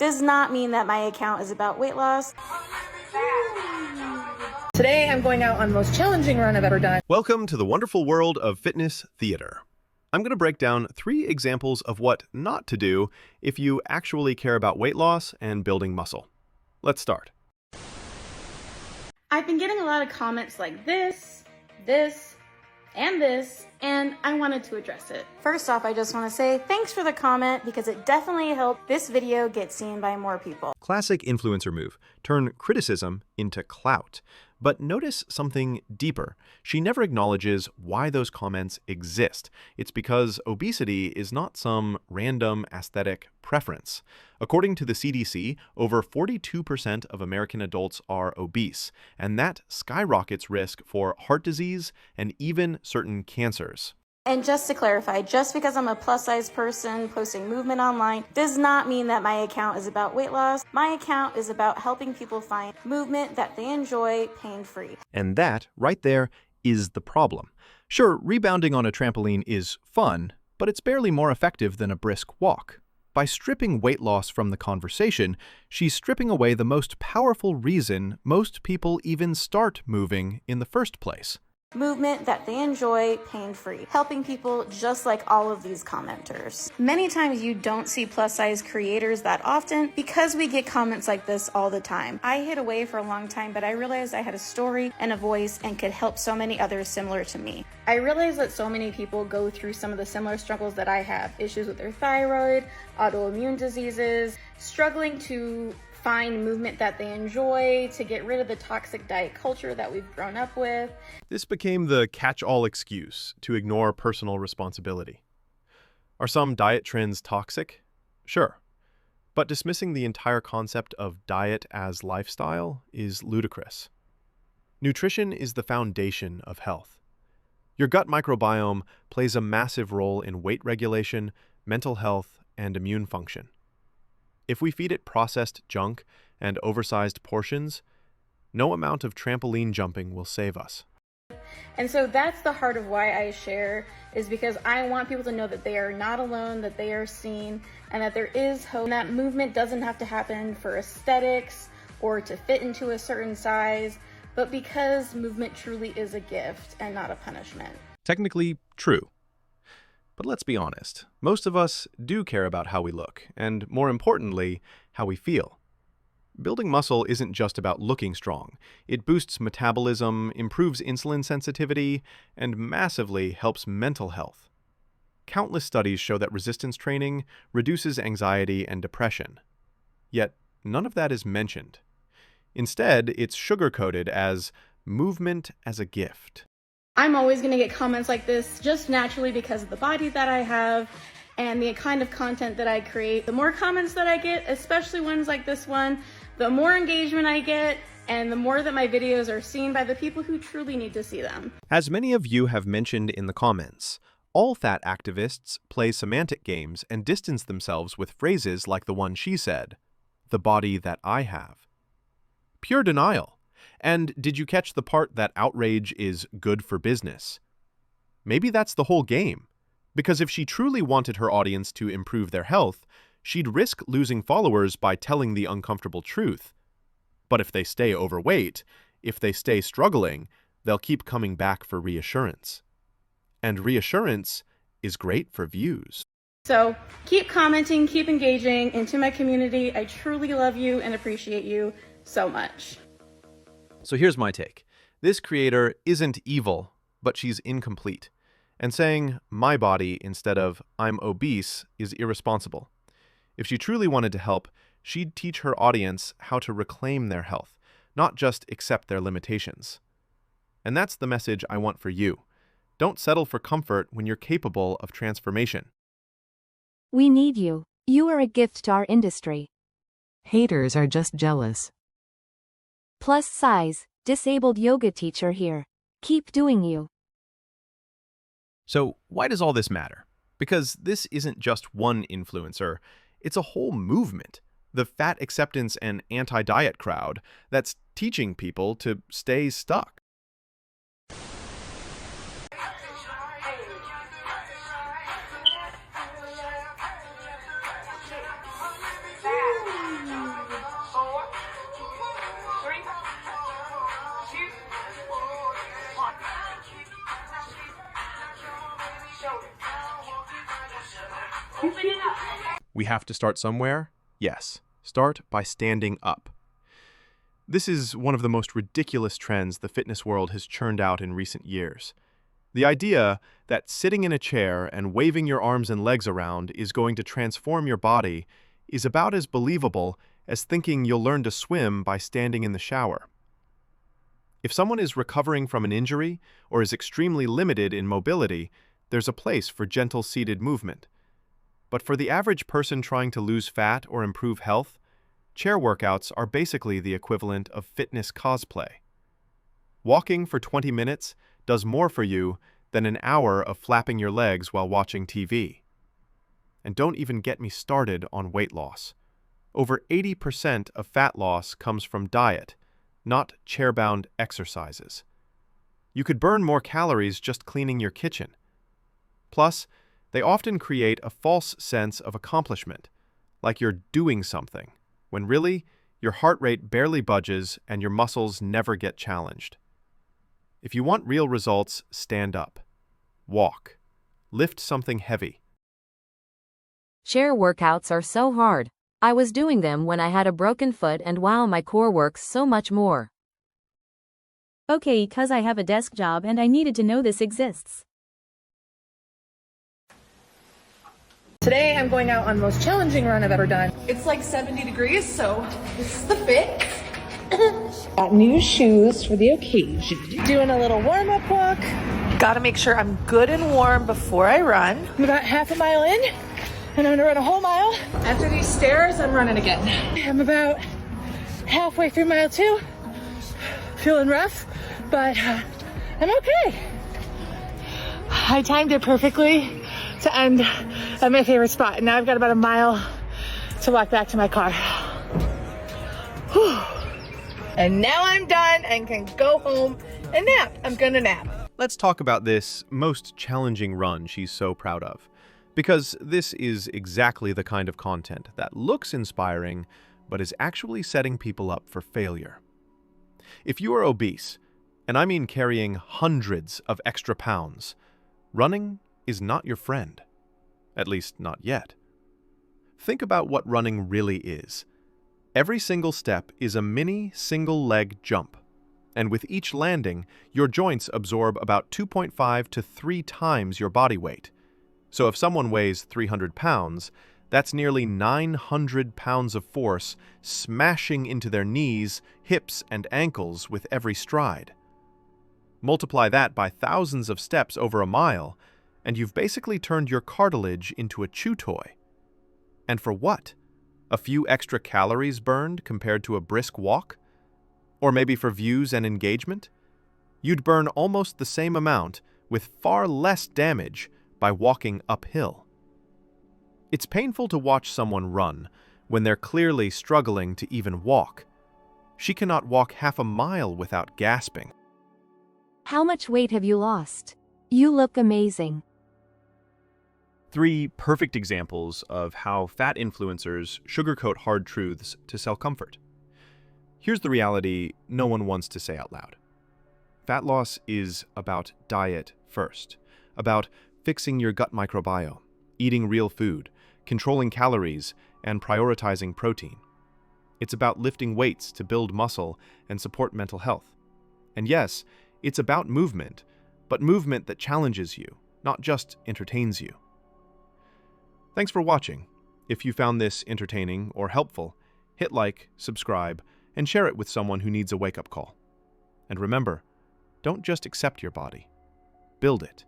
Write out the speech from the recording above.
does not mean that my account is about weight loss. Today I'm going out on the most challenging run I've ever done. Welcome to the wonderful world of fitness theater. I'm going to break down 3 examples of what not to do if you actually care about weight loss and building muscle. Let's start. I've been getting a lot of comments like this, and I wanted to address it. First off, I just want to say thanks for the comment because it definitely helped this video get seen by more people. Classic influencer move. Turn criticism into clout. But notice something deeper. She never acknowledges why those comments exist. It's because obesity is not some random aesthetic preference. According to the CDC, over 42% of American adults are obese, and that skyrockets risk for heart disease and even certain cancers. And just to clarify, just because I'm a plus-size person posting movement online does not mean that my account is about weight loss. My account is about helping people find movement that they enjoy pain-free. And that, right there, is the problem. Sure, rebounding on a trampoline is fun, but it's barely more effective than a brisk walk. By stripping weight loss from the conversation, she's stripping away the most powerful reason most people even start moving in the first place. Movement that they enjoy pain-free, helping people just like all of these commenters. Many times you don't see plus-size creators that often because we get comments like this all the time. I hid away for a long time, but I realized I had a story and a voice and could help so many others similar to me. I realized that so many people go through some of the similar struggles that I have, issues with their thyroid, autoimmune diseases, struggling to find movement that they enjoy, to get rid of the toxic diet culture that we've grown up with. This became the catch-all excuse to ignore personal responsibility. Are some diet trends toxic? Sure. But dismissing the entire concept of diet as lifestyle is ludicrous. Nutrition is the foundation of health. Your gut microbiome plays a massive role in weight regulation, mental health, and immune function. If we feed it processed junk and oversized portions, no amount of trampoline jumping will save us. And so that's the heart of why I share, is because I want people to know that they are not alone, that they are seen, and that there is hope. And that movement doesn't have to happen for aesthetics or to fit into a certain size, but because movement truly is a gift and not a punishment. Technically true. But let's be honest, most of us do care about how we look, and more importantly, how we feel. Building muscle isn't just about looking strong. It boosts metabolism, improves insulin sensitivity, and massively helps mental health. Countless studies show that resistance training reduces anxiety and depression. Yet, none of that is mentioned. Instead, it's sugar-coated as movement as a gift. I'm always going to get comments like this just naturally because of the body that I have and the kind of content that I create. The more comments that I get, especially ones like this one, the more engagement I get and the more that my videos are seen by the people who truly need to see them. As many of you have mentioned in the comments, all fat activists play semantic games and distance themselves with phrases like the one she said, "the body that I have." Pure denial. And did you catch the part that outrage is good for business? Maybe that's the whole game. Because if she truly wanted her audience to improve their health, she'd risk losing followers by telling the uncomfortable truth. But if they stay overweight, if they stay struggling, they'll keep coming back for reassurance. And reassurance is great for views. So keep commenting, keep engaging into my community. I truly love you and appreciate you so much. So here's my take. This creator isn't evil, but she's incomplete. And saying, "my body," instead of "I'm obese," is irresponsible. If she truly wanted to help, she'd teach her audience how to reclaim their health, not just accept their limitations. And that's the message I want for you. Don't settle for comfort when you're capable of transformation. We need you. You are a gift to our industry. Haters are just jealous. Plus size, disabled yoga teacher here. Keep doing you. So why does all this matter? Because this isn't just one influencer, it's a whole movement. The fat acceptance and anti-diet crowd that's teaching people to stay stuck. We have to start somewhere? Yes. Start by standing up. This is one of the most ridiculous trends the fitness world has churned out in recent years. The idea that sitting in a chair and waving your arms and legs around is going to transform your body is about as believable as thinking you'll learn to swim by standing in the shower. If someone is recovering from an injury or is extremely limited in mobility, there's a place for gentle seated movement. But for the average person trying to lose fat or improve health, chair workouts are basically the equivalent of fitness cosplay. Walking for 20 minutes does more for you than an hour of flapping your legs while watching TV. And don't even get me started on weight loss. Over 80% of fat loss comes from diet, not chair-bound exercises. You could burn more calories just cleaning your kitchen. Plus, they often create a false sense of accomplishment, like you're doing something, when really, your heart rate barely budges and your muscles never get challenged. If you want real results, stand up. Walk. Lift something heavy. Chair workouts are so hard. I was doing them when I had a broken foot and wow, my core works so much more. Okay, 'cause I have a desk job and I needed to know this exists. Today I'm going out on the most challenging run I've ever done. It's like 70 degrees, so this is the fit. Got new shoes for the occasion. Doing a little warm-up walk. Gotta make sure I'm good and warm before I run. I'm about half a mile in, and I'm gonna run a whole mile. After these stairs, I'm running again. I'm about halfway through mile 2. Feeling rough, but I'm okay. I timed it perfectly to end at my favorite spot, and now I've got about a mile to walk back to my car. Whew. And now I'm done and can go home and nap. I'm gonna nap. Let's talk about this most challenging run she's so proud of. Because this is exactly the kind of content that looks inspiring, but is actually setting people up for failure. If you are obese, and I mean carrying hundreds of extra pounds, running is not your friend. At least not yet. Think about what running really is. Every single step is a mini single-leg jump, and with each landing, your joints absorb about 2.5 to 3 times your body weight. So if someone weighs 300 pounds, that's nearly 900 pounds of force smashing into their knees, hips, and ankles with every stride. Multiply that by thousands of steps over a mile, and you've basically turned your cartilage into a chew toy. And for what? A few extra calories burned compared to a brisk walk? Or maybe for views and engagement? You'd burn almost the same amount with far less damage by walking uphill. It's painful to watch someone run when they're clearly struggling to even walk. She cannot walk half a mile without gasping. How much weight have you lost? You look amazing. 3 perfect examples of how fat influencers sugarcoat hard truths to sell comfort. Here's the reality no one wants to say out loud. Fat loss is about diet first, about fixing your gut microbiome, eating real food, controlling calories, and prioritizing protein. It's about lifting weights to build muscle and support mental health. And yes, it's about movement, but movement that challenges you, not just entertains you. Thanks for watching. If you found this entertaining or helpful, hit like, subscribe, and share it with someone who needs a wake-up call. And remember, don't just accept your body. Build it.